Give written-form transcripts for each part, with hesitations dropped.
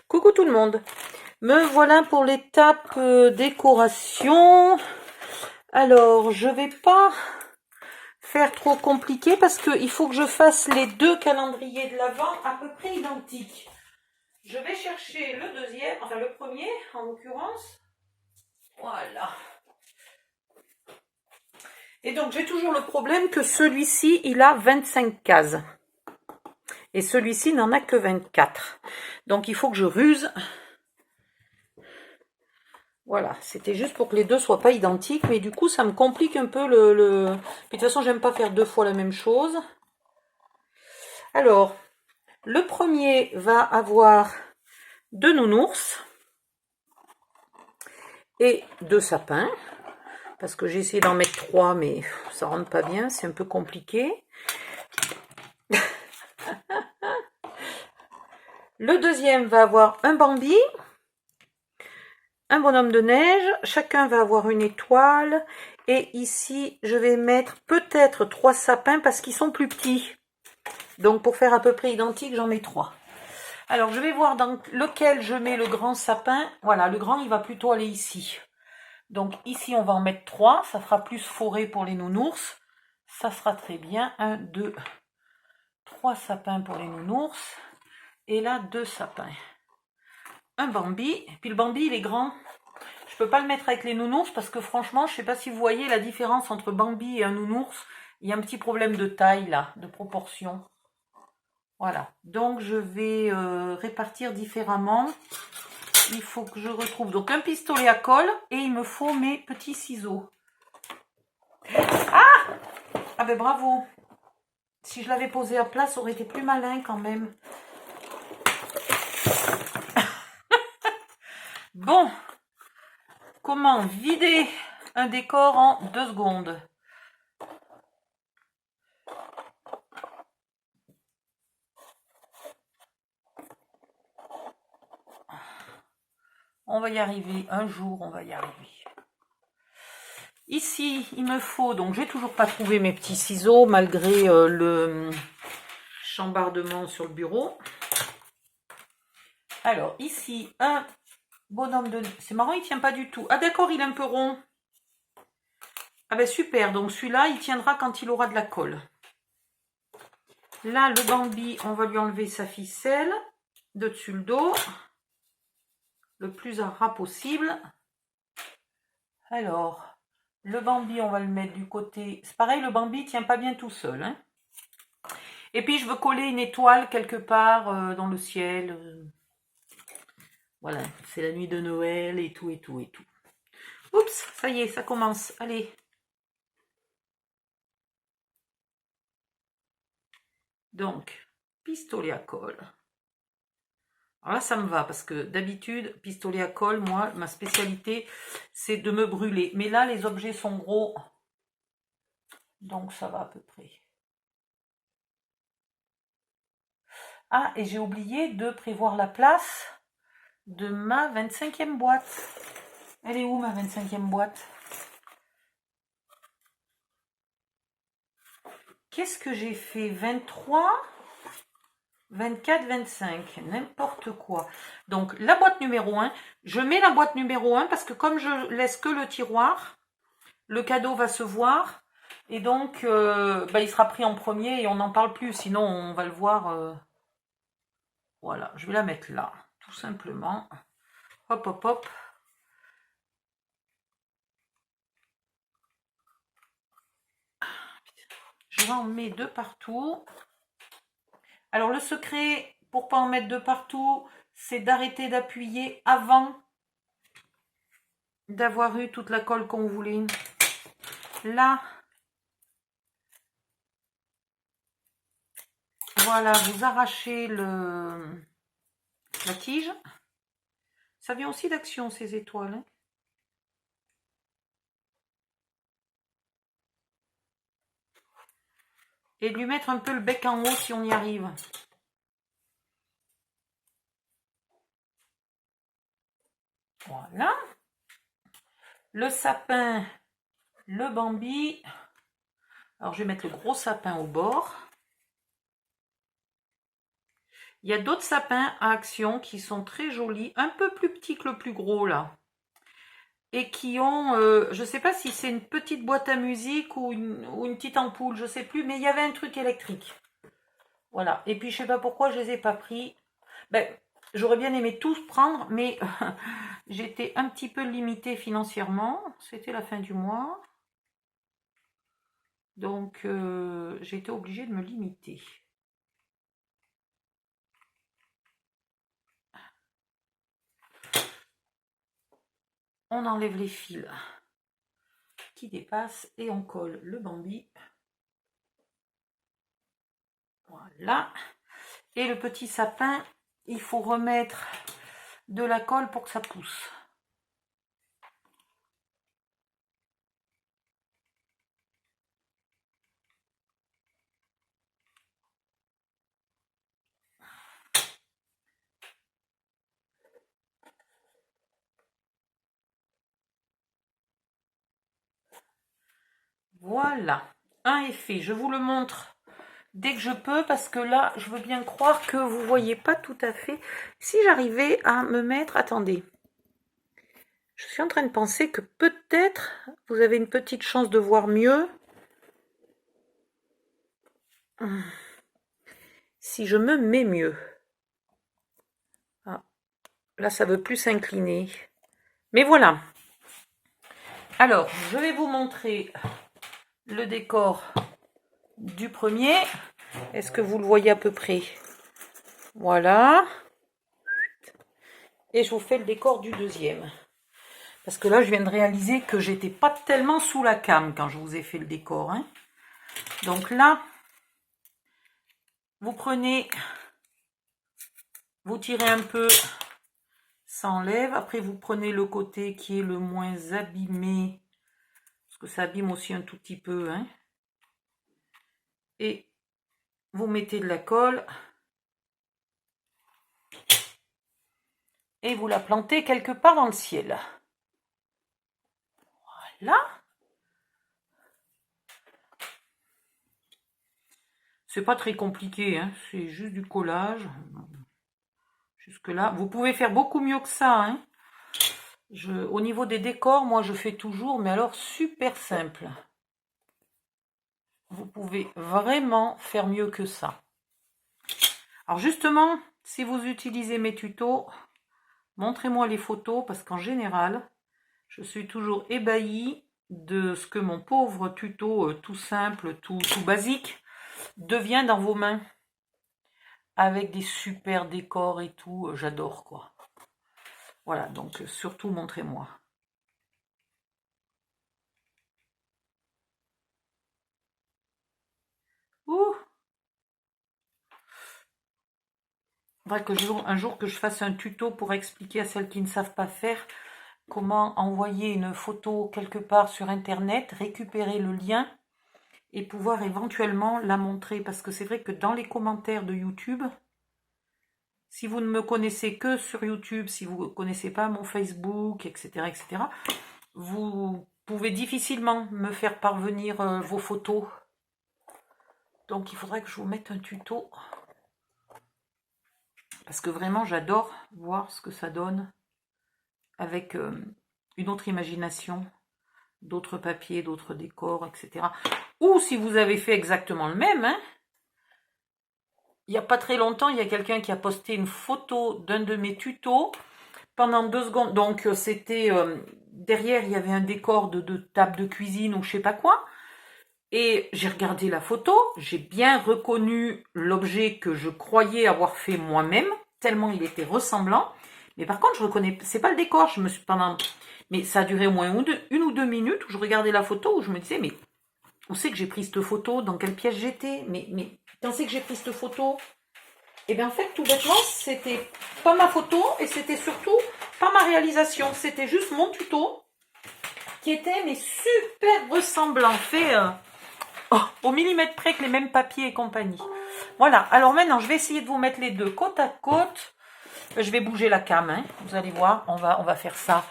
Coucou tout le monde. Me voilà pour l'étape décoration. Alors, je vais pas faire trop compliqué parce qu'il faut que je fasse les deux calendriers de l'Avent à peu près identiques. Je vais chercher le deuxième, enfin le premier en l'occurrence. Voilà. Et donc j'ai toujours le problème que celui-ci, il a 25 cases. Et celui-ci n'en a que 24. Donc il faut que je ruse. Voilà, c'était juste pour que les deux soient pas identiques, mais du coup ça me complique un peu le... Puis de toute façon j'aime pas faire deux fois la même chose. Alors, le premier va avoir deux nounours et deux sapins, parce que j'ai essayé d'en mettre trois, mais ça rentre pas bien, c'est un peu compliqué. Le deuxième va avoir un Bambi, un bonhomme de neige, chacun va avoir une étoile, et ici je vais mettre peut-être trois sapins parce qu'ils sont plus petits. Donc pour faire à peu près identique, j'en mets trois. Alors je vais voir dans lequel je mets le grand sapin. Voilà, le grand il va plutôt aller ici. Donc ici on va en mettre trois, ça fera plus forêt pour les nounours. Ça sera très bien. 1, 2, 3 sapins pour les nounours. Et là, deux sapins. Un Bambi. Puis le Bambi il est grand. Je peux pas le mettre avec les nounours parce que franchement, je sais pas si vous voyez la différence entre Bambi et un nounours. Il y a un petit problème de taille là, de proportion. Voilà, donc je vais répartir différemment. Il faut que je retrouve donc un pistolet à colle et il me faut mes petits ciseaux. Ah ben bravo. Si je l'avais posé à plat, ça aurait été plus malin quand même. Bon, comment vider un décor en 2 secondes? On va y arriver, un jour on va y arriver. Ici, il me faut, donc j'ai toujours pas trouvé mes petits ciseaux malgré le chambardement sur le bureau. Alors ici, un bonhomme de... C'est marrant, il tient pas du tout. Ah d'accord, il est un peu rond. Ah ben super, donc celui-là, il tiendra quand il aura de la colle. Là, le Bambi, on va lui enlever sa ficelle de dessus le dos. Le plus à ras possible. Alors, le Bambi, on va le mettre du côté... C'est pareil, le Bambi ne tient pas bien tout seul. Hein. Et puis, je veux coller une étoile quelque part dans le ciel. Voilà, c'est la nuit de Noël et tout, et tout, et tout. Oups, ça y est, ça commence. Allez. Donc, pistolet à colle. Alors là, ça me va, parce que d'habitude, pistolet à colle, moi, ma spécialité, c'est de me brûler. Mais là, les objets sont gros, donc ça va à peu près. Ah, et j'ai oublié de prévoir la place de ma 25e boîte. Elle est où, ma 25e boîte? Qu'est-ce que j'ai fait? 23, 24, 25, n'importe quoi. Donc, la boîte numéro 1, je mets la boîte numéro 1 parce que comme je laisse que le tiroir, le cadeau va se voir. Et donc, il sera pris en premier et on n'en parle plus. Sinon, on va le voir. Voilà, je vais la mettre là, tout simplement. Hop, hop, hop. Je en mets deux partout. Alors, le secret, pour pas en mettre deux partout, c'est d'arrêter d'appuyer avant d'avoir eu toute la colle qu'on voulait. Là, voilà, vous arrachez la tige. Ça vient aussi d'Action, ces étoiles. Hein. Et de lui mettre un peu le bec en haut si on y arrive. Voilà. Le sapin, le Bambi. Alors, je vais mettre le gros sapin au bord. Il y a d'autres sapins à Action qui sont très jolis, un peu plus petits que le plus gros là. Et qui ont, je ne sais pas si c'est une petite boîte à musique ou une petite ampoule, je ne sais plus, mais il y avait un truc électrique. Voilà, et puis je ne sais pas pourquoi je ne les ai pas pris. Ben, j'aurais bien aimé tous prendre, mais j'étais un petit peu limitée financièrement. C'était la fin du mois. Donc j'étais obligée de me limiter. On enlève les fils qui dépassent et on colle le Bambi. Voilà. Et le petit sapin, il faut remettre de la colle pour que ça pousse. Voilà, un est fait. Je vous le montre dès que je peux parce que là, je veux bien croire que vous ne voyez pas tout à fait. Si j'arrivais à me mettre... Attendez. Je suis en train de penser que peut-être vous avez une petite chance de voir mieux. Si je me mets mieux. Ah, là, ça veut plus s'incliner. Mais voilà. Alors, je vais vous montrer le décor du premier. Est-ce que vous le voyez à peu près? Voilà. Et je vous fais le décor du deuxième. Parce que là, je viens de réaliser que j'étais pas tellement sous la cam quand je vous ai fait le décor. Hein. Donc là, vous prenez, vous tirez un peu, ça enlève. Après, vous prenez le côté qui est le moins abîmé. Parce que ça abîme aussi un tout petit peu. Hein. Et vous mettez de la colle. Et vous la plantez quelque part dans le ciel. Voilà. C'est pas très compliqué, hein. C'est juste du collage. Jusque là, vous pouvez faire beaucoup mieux que ça. Hein. Au niveau des décors, moi je fais toujours, mais alors super simple. Vous pouvez vraiment faire mieux que ça. Alors justement, si vous utilisez mes tutos, montrez-moi les photos parce qu'en général, je suis toujours ébahie de ce que mon pauvre tuto tout simple, tout basique, devient dans vos mains. Avec des super décors et tout, j'adore quoi. Voilà, donc surtout montrez-moi. Ouh! Faudrait que un jour que je fasse un tuto pour expliquer à celles qui ne savent pas faire comment envoyer une photo quelque part sur internet, récupérer le lien et pouvoir éventuellement la montrer. Parce que c'est vrai que dans les commentaires de YouTube, si vous ne me connaissez que sur YouTube, si vous ne connaissez pas mon Facebook, etc., vous pouvez difficilement me faire parvenir vos photos. Donc il faudrait que je vous mette un tuto. Parce que vraiment, j'adore voir ce que ça donne avec une autre imagination, d'autres papiers, d'autres décors, etc. Ou si vous avez fait exactement le même, hein, il n'y a pas très longtemps, il y a quelqu'un qui a posté une photo d'un de mes tutos pendant 2 secondes. Donc c'était derrière, il y avait un décor de table de cuisine ou je sais pas quoi. Et j'ai regardé la photo, j'ai bien reconnu l'objet que je croyais avoir fait moi-même, tellement il était ressemblant. Mais par contre, je reconnais, c'est pas le décor, je me suis pendant, mais ça a duré au moins une ou deux minutes où je regardais la photo, où je me disais, mais où c'est que j'ai pris cette photo, dans quelle pièce j'étais, mais quand c'est que j'ai pris cette photo? Et bien en fait, tout bêtement, c'était pas ma photo et c'était surtout pas ma réalisation, c'était juste mon tuto qui était mais super ressemblant, fait au millimètre près que les mêmes papiers et compagnie. Voilà, alors maintenant je vais essayer de vous mettre les deux côte à côte. Je vais bouger la cam, hein. Vous allez voir, on va faire ça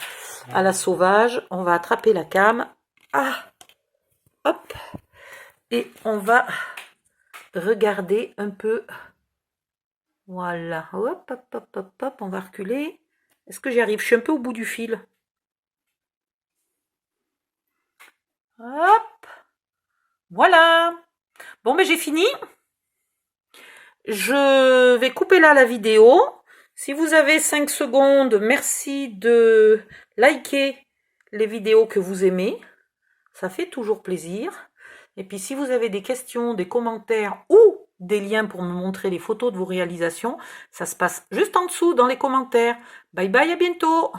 à la sauvage. On va attraper la cam. Ah, hop. Et on va regarder un peu Voilà, hop, hop, hop, hop, hop, on va reculer. Est-ce que j'y arrive? Je suis un peu au bout du fil. Hop, voilà. Bon, mais j'ai fini. Je vais couper là la vidéo. Si vous avez 5 secondes, merci de liker les vidéos que vous aimez. Ça fait toujours plaisir. Et puis si vous avez des questions, des commentaires ou des liens pour me montrer les photos de vos réalisations, ça se passe juste en dessous dans les commentaires. Bye bye, à bientôt!